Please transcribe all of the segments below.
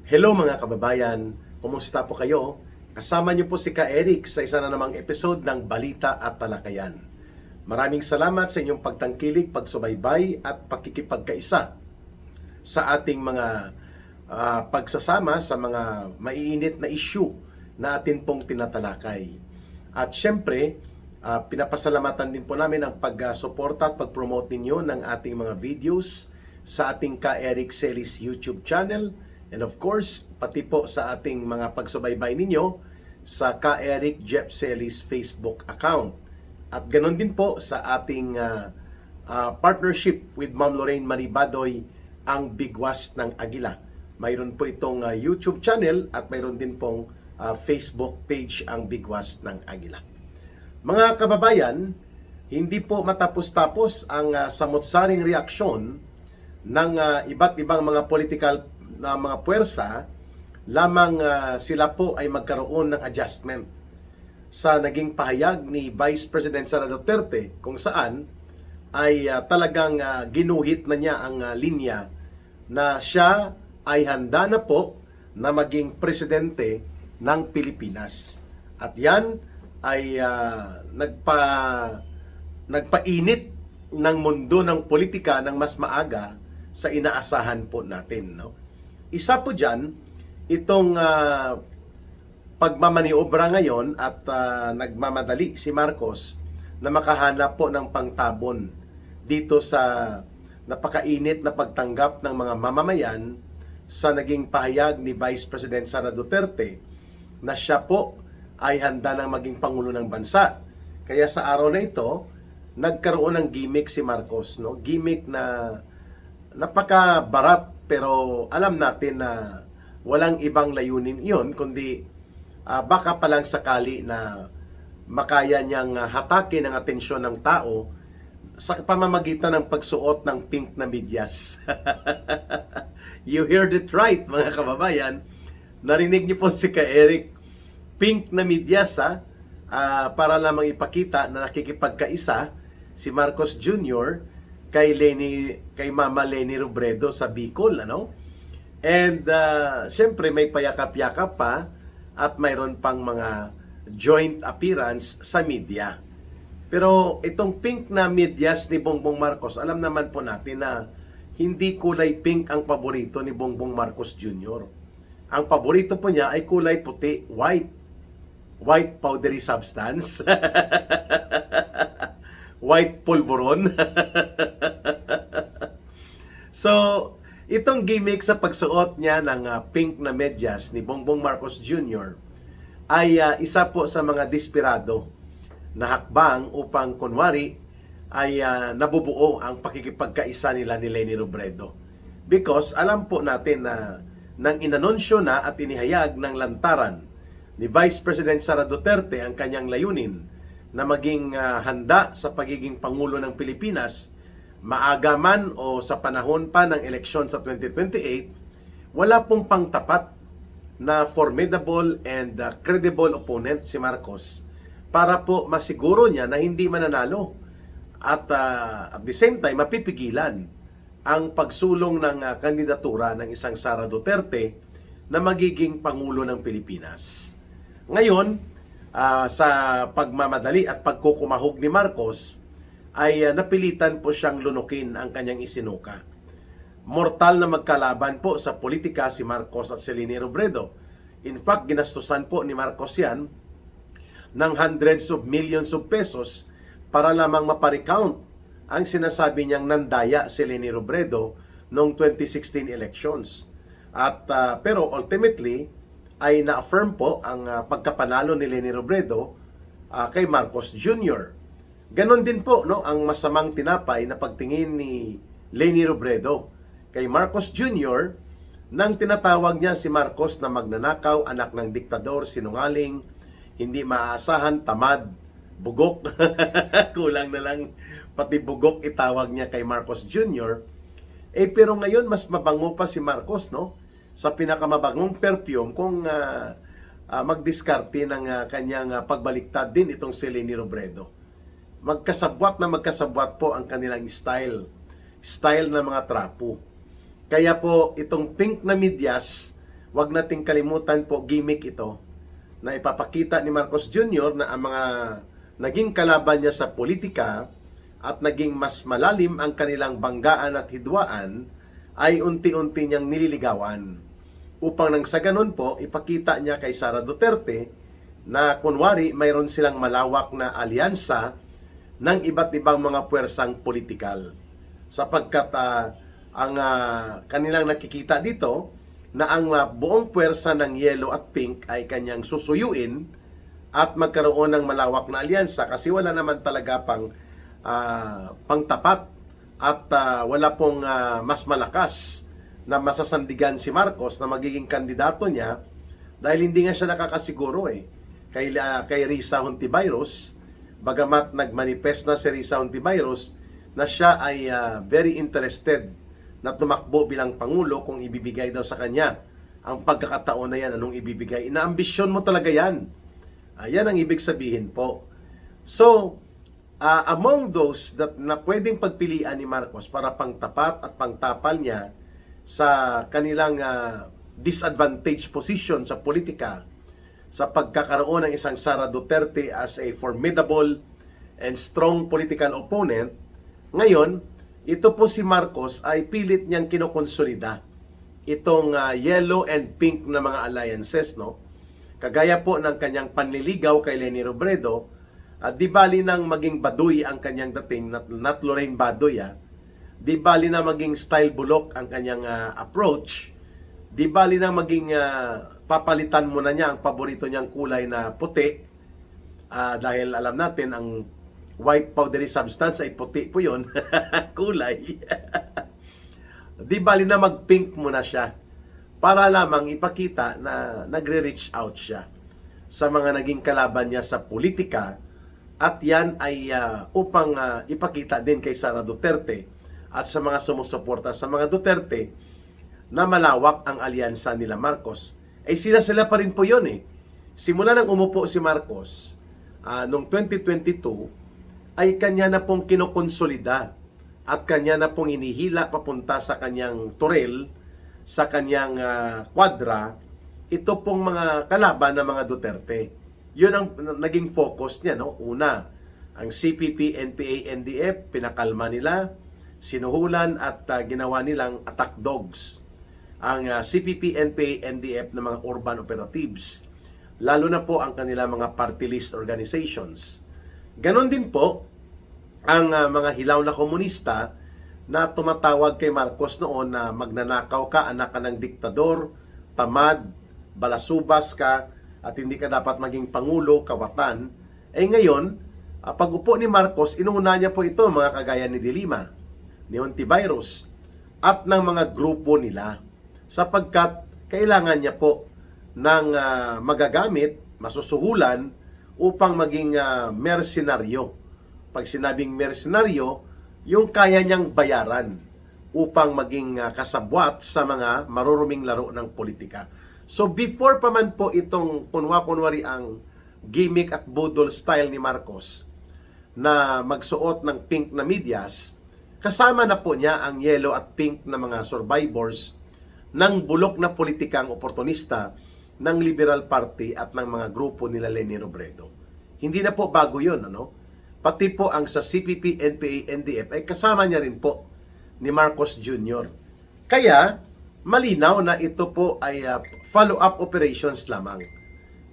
Hello mga kababayan, kumusta po kayo? Kasama niyo po si Ka Eric sa isa na namang episode ng Balita at Talakayan. Maraming salamat sa inyong pagtangkilik, pagsubaybay at pakikipagkaisa sa ating mga pagsasama sa mga maiinit na issue na atin pong tinatalakay. At syempre, pinapasalamatan din po namin ang pag-suporta at pag-promote ninyo ng ating mga videos sa ating Ka Eric Celis YouTube channel. And of course, pati po sa ating mga pagsubaybay ninyo sa Ka Eric Jeff Celis Facebook account. At ganoon din po sa ating partnership with Ma'am Lorraine Maribadoy, ang Bigwas ng Agila. Mayroon po itong YouTube channel at mayroon din pong Facebook page ang Bigwas ng Agila. Mga kababayan, hindi po matapos-tapos ang samot-saring reaksyon ng iba't ibang mga political na mga puwersa, lamang sila po ay magkaroon ng adjustment sa naging pahayag ni Vice President Sara Duterte, kung saan ay talagang ginuhit na niya ang linya na siya ay handa na po na maging presidente ng Pilipinas. At yan ay nagpainit ng mundo ng politika ng mas maaga sa inaasahan po natin, no? Isa po dyan, itong pagmamaniobra ngayon at nagmamadali si Marcos na makahanap po ng pangtabon dito sa napakainit na pagtanggap ng mga mamamayan sa naging pahayag ni Vice President Sara Duterte na siya po ay handa ng maging Pangulo ng Bansa. Kaya sa araw na ito, nagkaroon ng gimmick si Marcos, no? Gimmick na napakabarat, pero alam natin na walang ibang layunin iyon, kundi baka palang sakali na makaya niyang hatakin ang atensyon ng tao sa pamamagitan ng pagsuot ng pink na medyas. You heard it right, mga kababayan. Narinig niyo po si Ka Eric. Pink na medyas, para lamang ipakita na nakikipagkaisa si Marcos Jr. kay Mama Leni Robredo sa Bicol, ano? And syempre may payakap-yakap pa at mayroon pang mga joint appearance sa media. Pero itong pink na medyas ni Bongbong Marcos, alam naman po natin na hindi kulay pink ang paborito ni Bongbong Marcos Jr. Ang paborito po niya ay kulay puti, white powdery substance. White polvoron. So, itong gimmick sa pagsuot niya ng pink na medyas ni Bongbong Marcos Jr. ay isa po sa mga desperado na hakbang upang kunwari ay nabubuo ang pakikipagkaisa nila ni Leni Robredo. Because alam po natin na nang inanunsyo na at inihayag ng lantaran ni Vice President Sara Duterte ang kanyang layunin na maging handa sa pagiging Pangulo ng Pilipinas, maaga man o sa panahon pa ng eleksyon sa 2028, wala pong pangtapat na formidable and credible opponent si Marcos para po masiguro niya na hindi mananalo at at the same time mapipigilan ang pagsulong ng kandidatura ng isang Sara Duterte na magiging Pangulo ng Pilipinas. Ngayon, sa pagmamadali at pagkukumahog ni Marcos, ay napilitan po siyang lunukin ang kanyang isinuka. Mortal na magkalaban po sa politika si Marcos at si Leni Robredo. In fact, ginastusan po ni Marcos yan ng hundreds of millions of pesos para lamang maparecount ang sinasabi niyang nandaya si Leni Robredo noong 2016 elections. At pero ultimately, ay na-affirm po ang pagkapanalo ni Leni Robredo kay Marcos Jr. Ganon din po, no, ang masamang tinapay na pagtingin ni Leni Robredo kay Marcos Jr. nang tinatawag niya si Marcos na magnanakaw, anak ng diktador, sinungaling, hindi maaasahan, tamad, bugok. Kulang na lang pati bugok itawag niya kay Marcos Jr. Pero ngayon mas mabango pa si Marcos, no? Sa pinakamabangong perfume kung magdiskarte ng kanyang pagbaliktad din itong si Leni Robredo. Magkasabwat po ang kanilang style ng mga trapo. Kaya po itong pink na medyas wag nating kalimutan po, gimmick ito na ipapakita ni Marcos Jr. na ang mga naging kalaban niya sa politika at naging mas malalim ang kanilang banggaan at hidwaan ay unti-unti niyang nililigawan. Upang nang sa ganun po, ipakita niya kay Sara Duterte na kunwari mayroon silang malawak na alyansa ng iba't ibang mga puwersang politikal. Sapagkat ang kanilang nakikita dito na ang buong puwersa ng yellow at pink ay kanyang susuyuin at magkaroon ng malawak na alyansa kasi wala naman talaga pangtapat at wala pong mas malakas na masasandigan si Marcos na magiging kandidato niya dahil hindi nga siya nakakasiguro kay Risa Hontiveros, bagamat nagmanifest na si Risa Hontiveros na siya ay very interested na tumakbo bilang Pangulo kung ibibigay daw sa kanya ang pagkakataon na yan, anong ibibigay. Inaambisyon mo talaga yan. Yan ang ibig sabihin po. So, among those na pwedeng pagpilian ni Marcos para pangtapat at pangtapal niya sa kanilang disadvantaged position sa politika, sa pagkakaroon ng isang Sara Duterte as a formidable and strong political opponent, ngayon, ito po si Marcos ay pilit niyang kinokonsolida itong yellow and pink na mga alliances, no? Kagaya po ng kanyang panliligaw kay Leni Robredo, di bali nang maging Baduy ang kanyang dating, not Lorraine Baduy, di bali na maging style bulok ang kanyang approach, di bali na maging papalitan mo na niya ang paborito niyang kulay na puti, dahil alam natin ang white powdery substance ay puti po yun, kulay. Di bali na mag-pink mo na siya para lamang ipakita na nagre-reach out siya sa mga naging kalaban niya sa politika, at yan ay upang ipakita din kay Sara Duterte at sa mga sumusuporta sa mga Duterte na malawak ang alyansa nila Marcos. Sila pa rin po yun Simula nang umupo si Marcos noong 2022, ay kanya na pong kinokonsolida at kanya na pong inihila papunta sa kanyang turel, sa kanyang kwadra, ito pong mga kalaban ng mga Duterte. Yun ang naging focus niya, no? Una, ang CPP, NPA, NDF, pinakalma nila, sinuhulan at ginawa nilang attack dogs. Ang CPP, NPA, NDF na mga urban operatives, lalo na po ang kanila mga party list organizations. Ganon din po ang mga hilaw na komunista na tumatawag kay Marcos noon na magnanakaw ka, anak ka ng diktador, tamad, balasubas ka, at hindi ka dapat maging pangulo, kawatan. Ngayon, pag upo ni Marcos, inuuna niya po ito, mga kagaya ni De Lima, ni Hontiveros, at ng mga grupo nila, sapagkat kailangan niya po ng magagamit, masusuhulan, upang maging mersenaryo. Pag sinabing mersenaryo, yung kaya niyang bayaran upang maging kasabwat sa mga maruruming laro ng politika. So before pa man po itong kunwari ang gimmick at budol style ni Marcos na magsuot ng pink na medyas, kasama na po niya ang yellow at pink na mga survivors ng bulok na politikang oportunista ng Liberal Party at ng mga grupo nila Leni Robredo. Hindi na po bago yun, Pati po ang sa CPP, NPA, NDF ay kasama niya rin po ni Marcos Jr. Kaya, malinaw na ito po ay follow-up operations lamang.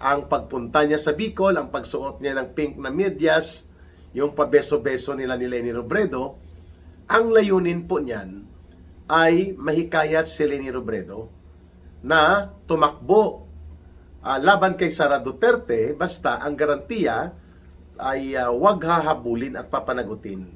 Ang pagpunta niya sa Bicol, ang pagsuot niya ng pink na medyas, yung pabeso-beso nila ni Leni Robredo, ang layunin po niyan ay mahikayat si Leni Robredo na tumakbo laban kay Sara Duterte, basta ang garantiya ay wag hahabulin at papanagutin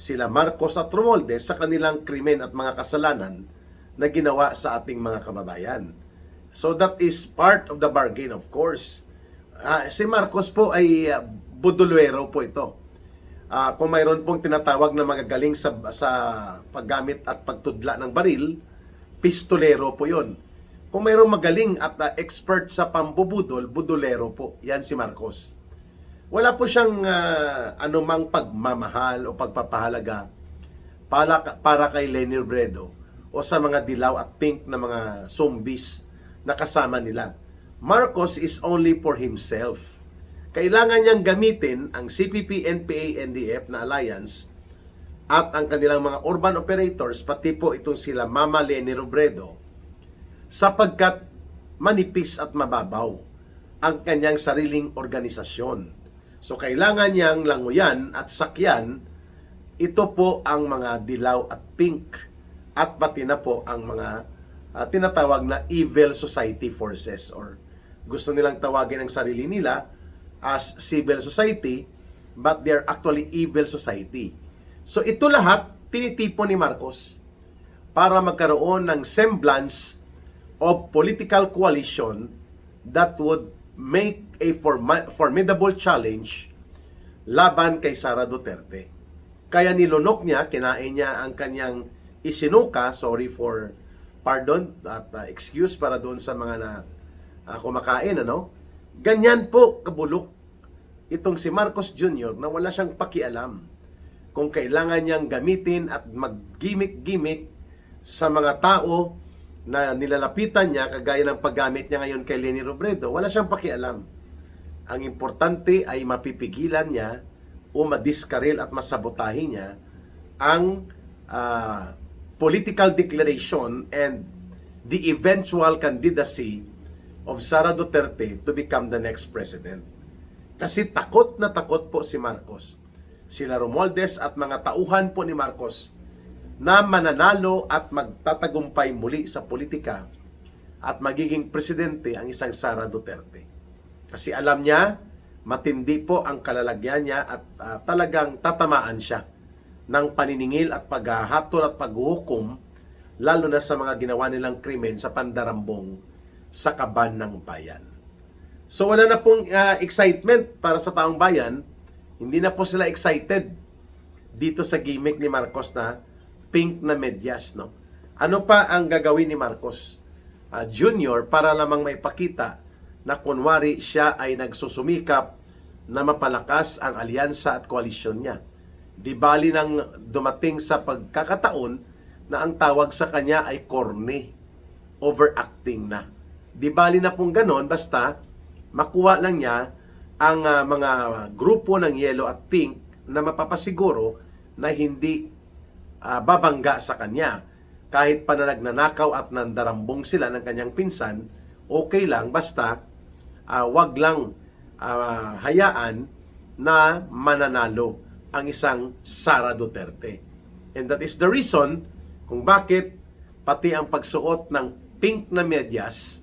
sila Marcos at Romualdez sa kanilang krimen at mga kasalanan na ginawa sa ating mga kababayan. So that is part of the bargain, of course. Si Marcos po ay budulwero po ito. Kung mayroon pong tinatawag na magagaling sa paggamit at pagtudla ng baril, pistolero po yon. Kung mayroong magaling at expert sa pambubudol, budulero po. Yan si Marcos. Wala po siyang anumang pagmamahal o pagpapahalaga para kay Leni Robredo o sa mga dilaw at pink na mga zombies na kasama nila. Marcos is only for himself. Kailangan niyang gamitin ang CPP, NPA, NDF na alliance at ang kanilang mga urban operators, pati po itong sila Mama Leni Robredo, sapagkat manipis at mababaw ang kanyang sariling organisasyon. So kailangan niyang languyan at sakyan ito po ang mga dilaw at pink at pati na po ang mga tinatawag na evil society forces, or gusto nilang tawagin ang sarili nila as civil society, but they're actually evil society. So ito lahat tinitipon ni Marcos para magkaroon ng semblance of political coalition that would make a formidable challenge laban kay Sara Duterte. Kaya nilunok niya, kinain niya ang kanyang isinuka, sorry for pardon at excuse para doon sa mga na kumakain, ano? Ganyan po kabulok itong si Marcos Jr. na wala siyang pakialam kung kailangan niyang gamitin at mag-gimmick-gimmick sa mga tao na nilalapitan niya, kagaya ng paggamit niya ngayon kay Leni Robredo. Wala siyang pakialam. Ang importante ay mapipigilan niya o madiskaril at masabotahin niya ang political declaration and the eventual candidacy of Sara Duterte to become the next president. Kasi takot na takot po si Marcos, sila Romualdez at mga tauhan po ni Marcos na mananalo at magtatagumpay muli sa politika at magiging presidente ang isang Sara Duterte. Kasi alam niya, matindi po ang kalalagyan niya at talagang tatamaan siya ng paniningil at paghahatol at paghuhukom, lalo na sa mga ginawa nilang krimen sa pandarambong sa kaban ng bayan. So wala na pong excitement para sa taong bayan. Hindi na po sila excited dito sa gimmick ni Marcos na pink na medyas, no? Ano pa ang gagawin ni Marcos Jr. para lamang maipakita na kunwari siya ay nagsusumikap na mapalakas ang alyansa at koalisyon niya? Di bali nang dumating sa pagkakataon na ang tawag sa kanya ay corny, overacting na. Di bali na pong ganon, basta makuha lang niya ang mga grupo ng yellow at pink na mapapasiguro na hindi babangga sa kanya. Kahit pa na nagnanakaw at nandarambong sila ng kanyang pinsan, okay lang, basta wag lang hayaan na mananalo ang isang Sara Duterte. And that is the reason kung bakit pati ang pagsuot ng pink na medyas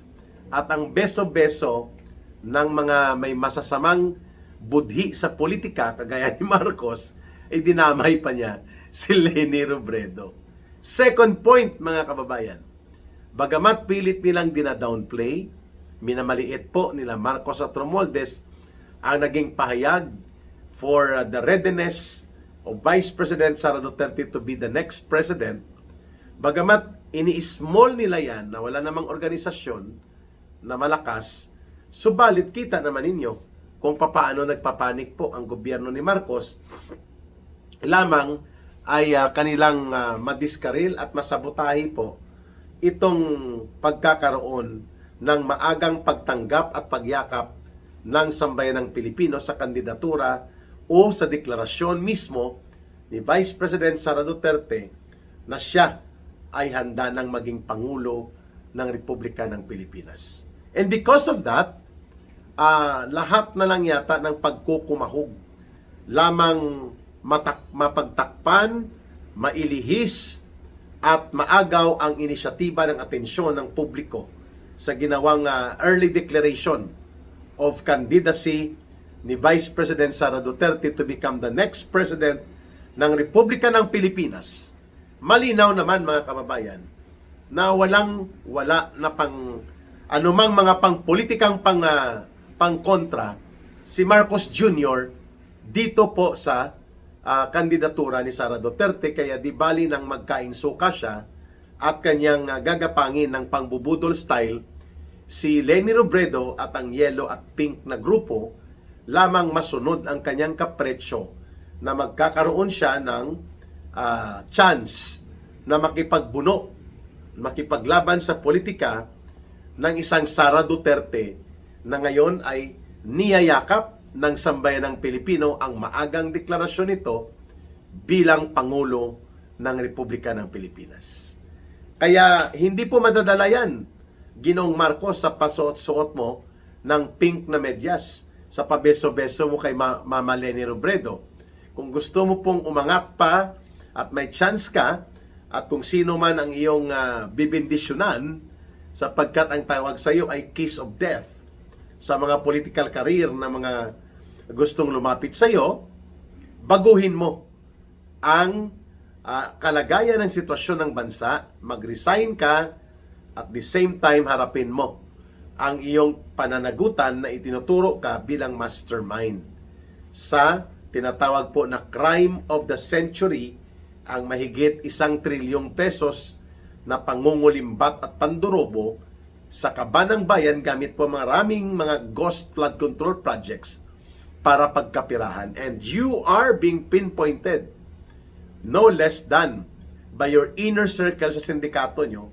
at ang beso-beso ng mga may masasamang budhi sa politika kagaya ni Marcos, ay dinamay pa niya si Leni Robredo. Second point, mga kababayan, bagamat pilit nilang dina-downplay, minamaliit po nila Marcos at Romualdez ang naging pahayag for the readiness of Vice President Sara Duterte to be the next president, bagamat ini-small nila yan na wala namang organisasyon na malakas, subalit kita naman ninyo kung papaano nagpapanik po ang gobyerno ni Marcos, lamang ay kanilang madiskaril at masabotahi po itong pagkakaroon ng maagang pagtanggap at pagyakap ng sambayanang Pilipino sa kandidatura o sa deklarasyon mismo ni Vice President Sara Duterte na siya ay handa ng maging Pangulo ng Republika ng Pilipinas. And because of that, lahat na lang yata ng pagkukumahog lamang mapagtakpan, mailihis at maagaw ang inisyatiba ng atensyon ng publiko sa ginawang early declaration of candidacy ni Vice President Sara Duterte to become the next president ng Republika ng Pilipinas. Malinaw naman, mga kababayan, na wala na anumang mga pangpolitikang pangkontra si Marcos Jr. dito po sa kandidatura ni Sara Duterte, kaya di bali nang magkainsuka siya at kanyang gagapangin ng pangbubudol style si Leni Robredo at ang yellow at pink na grupo, lamang masunod ang kanyang kapretsyo na magkakaroon siya ng chance na makipagbuno, makipaglaban sa politika ng isang Sara Duterte na ngayon ay niyayakap ng sambayanang Pilipino ang maagang deklarasyon nito bilang Pangulo ng Republika ng Pilipinas. Kaya hindi po madadala yan, Ginoong Marcos, sa pasuot-suot mo ng pink na medyas, sa pabeso-beso mo kay Mama Leni Robredo. Kung gusto mo pong umangat pa at may chance ka, at kung sino man ang iyong bibindisyonan, sapagkat ang tawag sa iyo ay kiss of death sa mga political career na mga gustong lumapit sa iyo, baguhin mo ang kalagayan ng sitwasyon ng bansa, mag-resign ka, at the same time harapin mo ang iyong pananagutan na itinuturo ka bilang mastermind sa tinatawag po na crime of the century, ang mahigit 1 trilyong pesos na pangungulimbat at pandurobo sa kaban ng bayan gamit po maraming mga ghost flood control projects para pagkapirahan. And you are being pinpointed no less than by your inner circle sa sindikato nyo,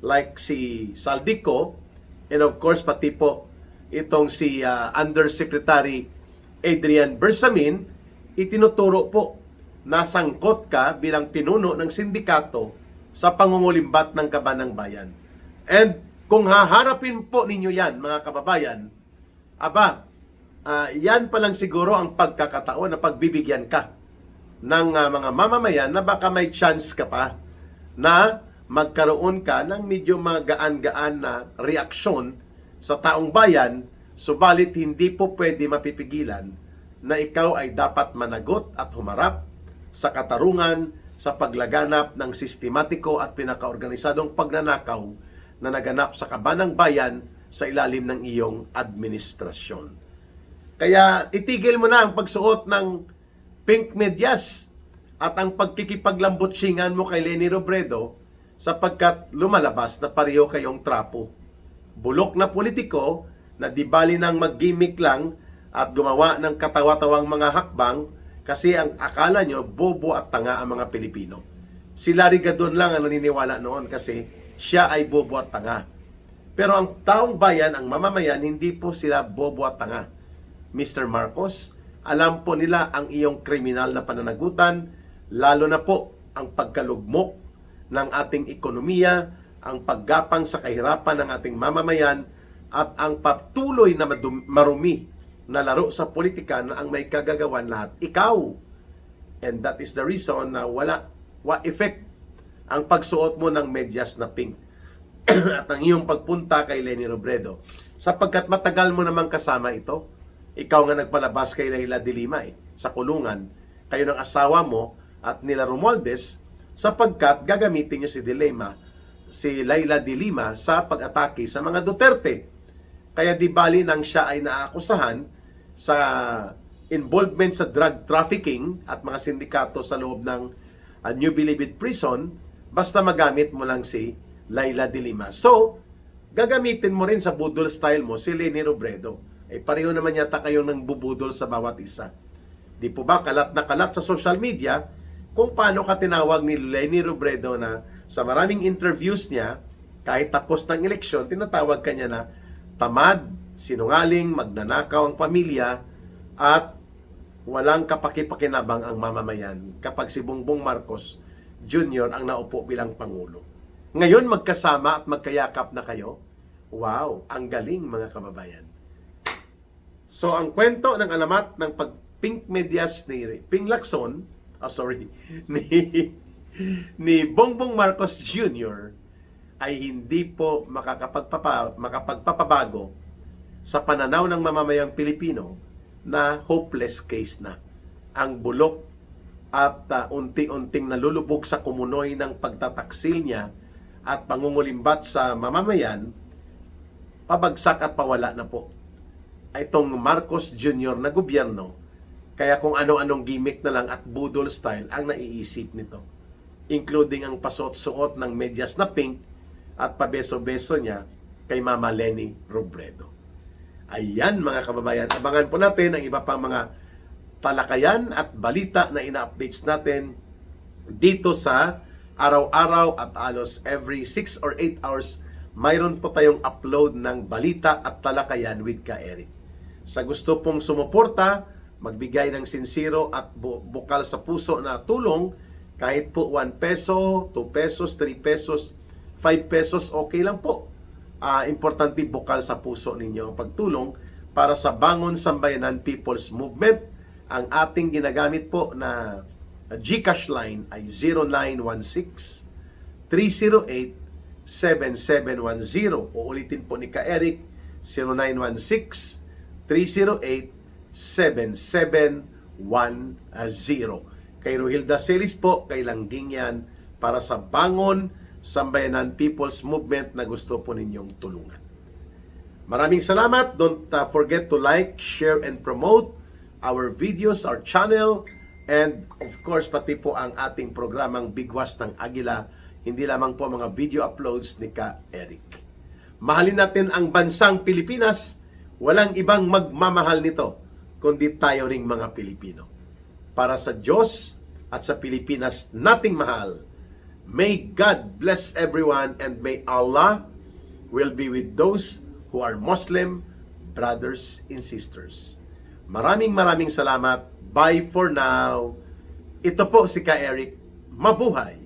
like si Saldico, and of course pati po itong si Undersecretary Adrian Bersamin, itinuturo po na sangkot ka bilang pinuno ng sindikato sa pangungulimbat ng kaban ng bayan. And kung haharapin po ninyo yan, mga kababayan, yan pa lang siguro ang pagkakataon na pagbibigyan ka ng mga mamamayan na baka may chance ka pa na magkaroon ka ng medyo magaan-gaan na reaksyon sa taong bayan, subalit hindi po pwede mapipigilan na ikaw ay dapat managot at humarap sa katarungan sa paglaganap ng sistematiko at pinakaorganisadong pagnanakaw na naganap sa kaban ng bayan sa ilalim ng iyong administrasyon. Kaya itigil mo na ang pagsuot ng pink medyas at ang pagkikipaglambotsingan mo kay Leni Robredo, sapagkat lumalabas na pareho kayong trapo. Bulok na politiko na di bali nang mag-gimmick lang at gumawa ng katawa-tawang mga hakbang kasi ang akala nyo bobo at tanga ang mga Pilipino. Si Larry Gadon lang ang naniniwala noon kasi siya ay bobo at tanga. Pero ang taong bayan, ang mamamayan, hindi po sila bobo at tanga. Mr. Marcos, alam po nila ang iyong kriminal na pananagutan, lalo na po ang pagkalugmok ng ating ekonomiya, ang paggapang sa kahirapan ng ating mamamayan, at ang patuloy na marumi na laro sa politika na ang may kagagawan lahat, ikaw. And that is the reason na wala effect ang pagsuot mo ng medyas na pink at ang iyong pagpunta kay Leni Robredo. Sapagkat matagal mo namang kasama ito. Ikaw nga nagpalabas kay Leila de Lima sa kulungan. Kayo ng asawa mo at nila Romualdez, sapagkat gagamitin niyo si Leila de Lima sa pag-atake sa mga Duterte. Kaya di bali nang siya ay naakusahan sa involvement sa drug trafficking at mga sindikato sa loob ng New Bilibid Prison, basta magamit mo lang si Leila de Lima. So, gagamitin mo rin sa budol style mo si Leni Robredo. Pareho naman yata kayo ng bubudol sa bawat isa. Di po ba kalat na kalat sa social media kung paano ka tinawag ni Leni Robredo na sa maraming interviews niya, kahit tapos ng eleksyon, tinatawag kanya na tamad, sinungaling, magnanakaw ang pamilya, at walang kapaki-pakinabang ang mamamayan kapag si Bongbong Marcos Jr. ang naupo bilang Pangulo. Ngayon magkasama at magkayakap na kayo. Wow, ang galing mga kababayan. So ang kwento ng alamat ng pag-pink medyas ni Ping Lacson, ni Bongbong Marcos Jr. ay hindi po makapagpapabago sa pananaw ng mamamayang Pilipino na hopeless case na. Ang bulok at unti-unting nalulubog sa kumunoy ng pagtataksil niya at pangungulimbat sa mamamayan, pabagsak at pawala na po itong Marcos Jr. na gobyerno. Kaya kung ano-anong gimmick na lang at budol style ang naiisip nito, including ang pasuot-suot ng medyas na pink at pabeso-beso niya kay Mama Leni Robredo. Ayan mga kababayan, abangan po natin ang iba pang mga talakayan at balita na ina-updates natin dito sa araw-araw at alos every 6 or 8 hours mayroon po tayong upload ng balita at talakayan with Ka Eric. Sa gusto pong sumuporta, magbigay ng sincero at bukal sa puso na tulong, kahit po 1 peso, 2 pesos, 3 pesos, 5 pesos, okay lang po. Importante bukal sa puso ninyo ang pagtulong para sa Bangon Sambayanan People's Movement. Ang ating ginagamit po na GCash line ay 0916-308-7710. Uulitin po ni Ka Eric, 0916-308-7710. Kay Rohilda Celis po, kay Langging yan, para sa Bangon Sambayanan People's Movement na gusto po ninyong tulungan. Maraming salamat. Don't forget to like, share, and promote our videos, our channel, and of course, pati po ang ating programang Bigwas ng Agila, hindi lamang po mga video uploads ni Ka Eric. Mahalin natin ang bansang Pilipinas. Walang ibang magmamahal nito, kundi tayo ring mga Pilipino. Para sa Diyos at sa Pilipinas nating mahal, may God bless everyone, and may Allah will be with those who are Muslim brothers and sisters. Maraming salamat. Bye for now. Ito po si Ka Eric. Mabuhay!